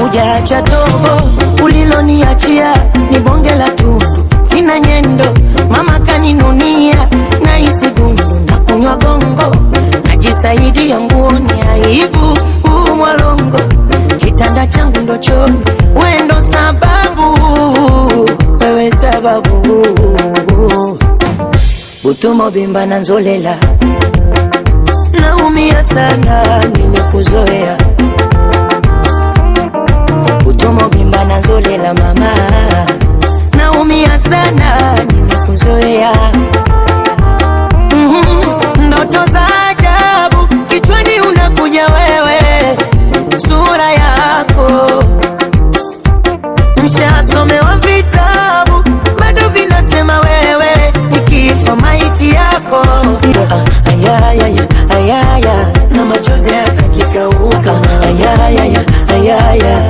Hujaacha tobo uliloniachia, ni bonge la tundu, sina nyendo. Mama kaninunia na isi gundu, na kunywa gongo, najisaidia nguoni, aibu mwalongo. Kitanda changu ndo choni, wewe ndo sababu, wewe sababu. Butumo bimba na nzolela, naumia sana nimekuzoea. Butumo bimba na nzolela mama, naumia sana nimekuzoea. Ndoto za ajabu kichwani unakuja wewe, sura yako mshasomewa vitabu, bado vinasema wewe nikifa maiti yako. Ayaya, ayaya, na machozi yatakikauka. Ayaya, ayaya.